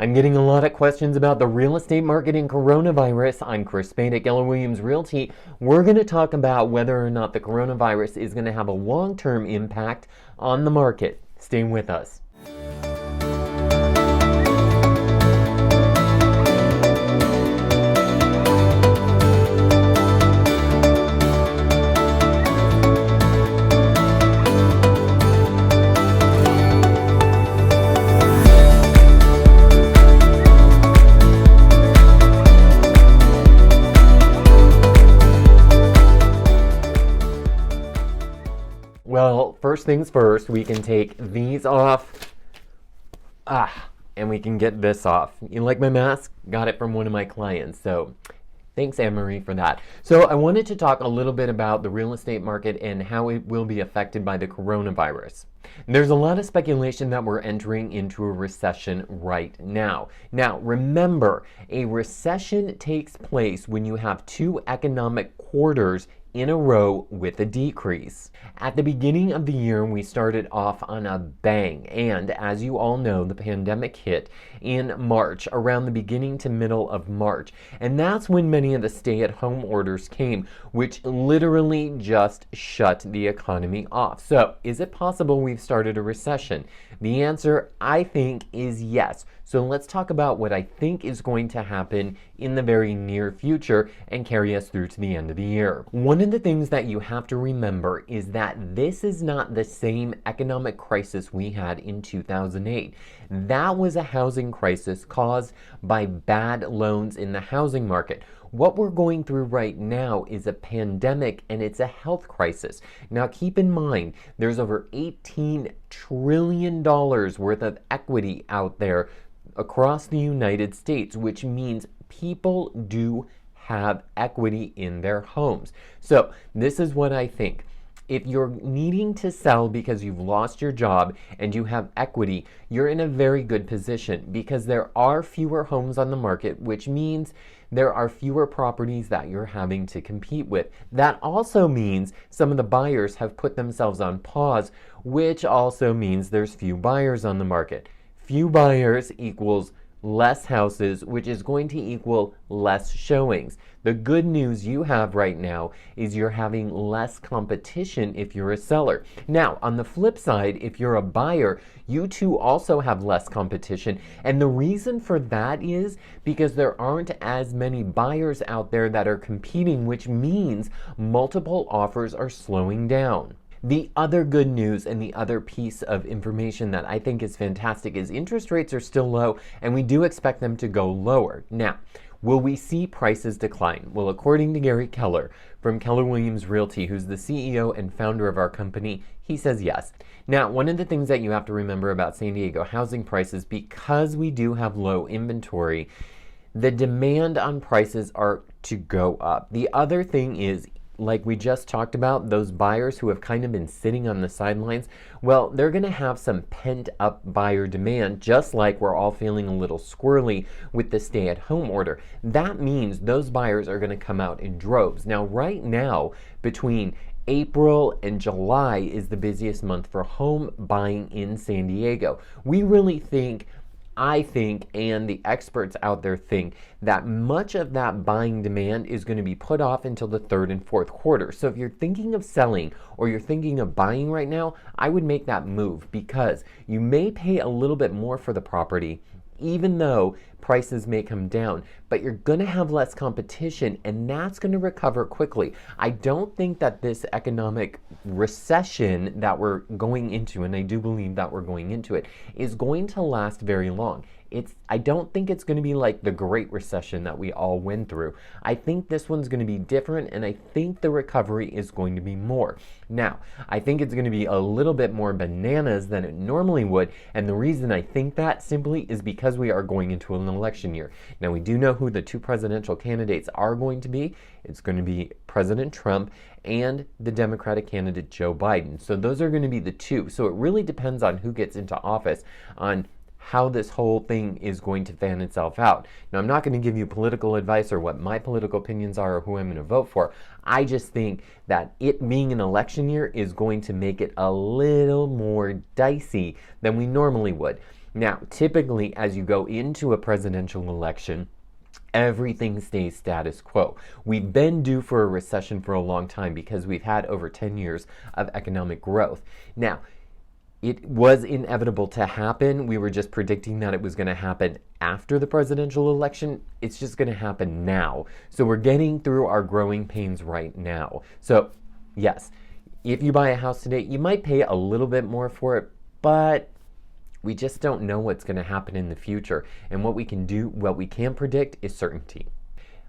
I'm getting a lot of questions about the real estate market and coronavirus. I'm Chris Spade at Keller Williams Realty. We're going to talk about whether or not the coronavirus is going to have a long-term impact on the market. Stay with us. Well, first things first, we can take these off. And we can get this off. You like my mask? Got it from one of my clients. So thanks, Anne-Marie, for that. So I wanted to talk a little bit about the real estate market and how it will be affected by the coronavirus. There's a lot of speculation that we're entering into a recession right now. Now, remember, a recession takes place when you have two economic quarters in a row with a decrease. At the beginning of the year, we started off on a bang, and as you all know, the pandemic hit in March, around the beginning to middle of March, and that's when many of the stay-at-home orders came, which literally just shut the economy off. So, is it possible we've started a recession? The answer, I think, is yes. So let's talk about what I think is going to happen in the very near future and carry us through to the end of the year. One of the things that you have to remember is that this is not the same economic crisis we had in 2008. That was a housing crisis caused by bad loans in the housing market. What we're going through right now is a pandemic, and it's a health crisis. Now keep in mind, there's over $18 trillion worth of equity out there across the United States, which means people do have equity in their homes. So this is what I think. If you're needing to sell because you've lost your job and you have equity, you're in a very good position because there are fewer homes on the market, which means there are fewer properties that you're having to compete with. That also means some of the buyers have put themselves on pause, which also means there's few buyers on the market. Few buyers equals less houses, which is going to equal less showings. The good news you have right now is you're having less competition if you're a seller. Now, on the flip side, if you're a buyer, you too also have less competition. And the reason for that is because there aren't as many buyers out there that are competing, which means multiple offers are slowing down. The other good news and the other piece of information that I think is fantastic is interest rates are still low, and we do expect them to go lower. Now, will we see prices decline? Well, according to Gary Keller from Keller Williams Realty, who's the CEO and founder of our company, he says yes. Now, one of the things that you have to remember about San Diego housing prices, because we do have low inventory, the demand on prices are to go up. The other thing is, like we just talked about, those buyers who have kind of been sitting on the sidelines, well, they're going to have some pent-up buyer demand, just like we're all feeling a little squirrely with the stay-at-home order. That means those buyers are going to come out in droves. Now, right now, between April and July is the busiest month for home buying in San Diego. We really think, I think, and the experts out there think, that much of that buying demand is going to be put off until the third and fourth quarter. So if you're thinking of selling or you're thinking of buying right now, I would make that move because you may pay a little bit more for the property, even though prices may come down, but you're going to have less competition, and that's going to recover quickly. I don't think that this economic recession that we're going into, and I do believe that we're going into it, is going to last very long. I don't think it's going to be like the Great Recession that we all went through. I think this one's going to be different, and I think the recovery is going to be more. Now, I think it's going to be a little bit more bananas than it normally would, and the reason I think that simply is because we are going into an election year. Now, we do know who the two presidential candidates are going to be. It's going to be President Trump and the Democratic candidate Joe Biden. So those are going to be the two. So it really depends on who gets into office on how this whole thing is going to fan itself out. Now, I'm not going to give you political advice or what my political opinions are or who I'm going to vote for. I just think that it being an election year is going to make it a little more dicey than we normally would. Now, typically, as you go into a presidential election, everything stays status quo. We've been due for a recession for a long time because we've had over 10 years of economic growth. Now, it was inevitable to happen. We were just predicting that it was going to happen after the presidential election. It's just going to happen now. So we're getting through our growing pains right now. So, yes, if you buy a house today, you might pay a little bit more for it, but we just don't know what's going to happen in the future. And what we can predict is certainty.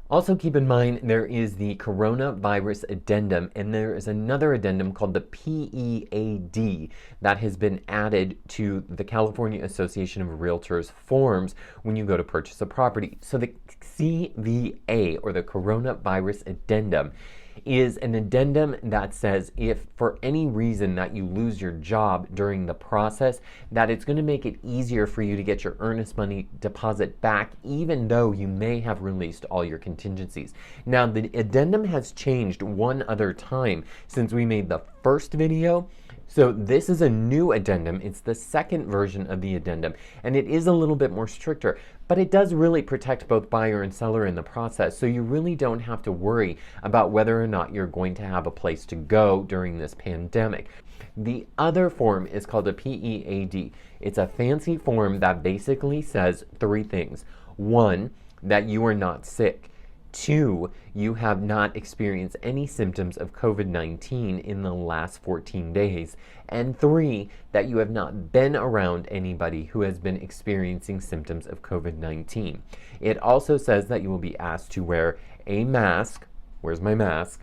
Also keep in mind there is the coronavirus addendum, and there is another addendum called the PEAD that has been added to the California Association of Realtors forms when you go to purchase a property. So the CVA, or the coronavirus addendum, is an addendum that says if for any reason that you lose your job during the process, that it's going to make it easier for you to get your earnest money deposit back, even though you may have released all your contingencies. Now, the addendum has changed one other time since we made the first video. So this is a new addendum. It's the second version of the addendum, and it is a little bit more stricter, but it does really protect both buyer and seller in the process. So you really don't have to worry about whether or not you're going to have a place to go during this pandemic. The other form is called a PEAD. It's a fancy form that basically says three things. One, that you are not sick. Two, you have not experienced any symptoms of COVID-19 in the last 14 days. And three, that you have not been around anybody who has been experiencing symptoms of COVID-19. It also says that you will be asked to wear a mask, where's my mask,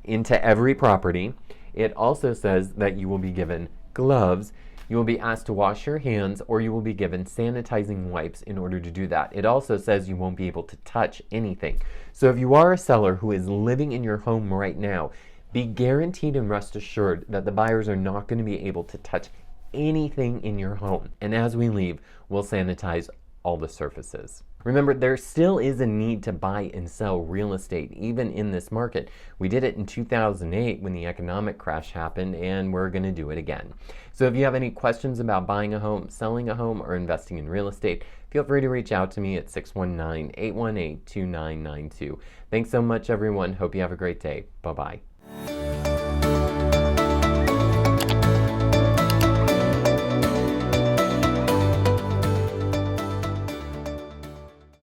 into every property. It also says that you will be given gloves. You will be asked to wash your hands, or you will be given sanitizing wipes in order to do that. It also says you won't be able to touch anything. So if you are a seller who is living in your home right now, be guaranteed and rest assured that the buyers are not going to be able to touch anything in your home. And as we leave, we'll sanitize all the surfaces. Remember, there still is a need to buy and sell real estate, even in this market. We did it in 2008 when the economic crash happened, and we're going to do it again. So if you have any questions about buying a home, selling a home, or investing in real estate, feel free to reach out to me at 619-818-2992. Thanks so much, everyone. Hope you have a great day. Bye-bye.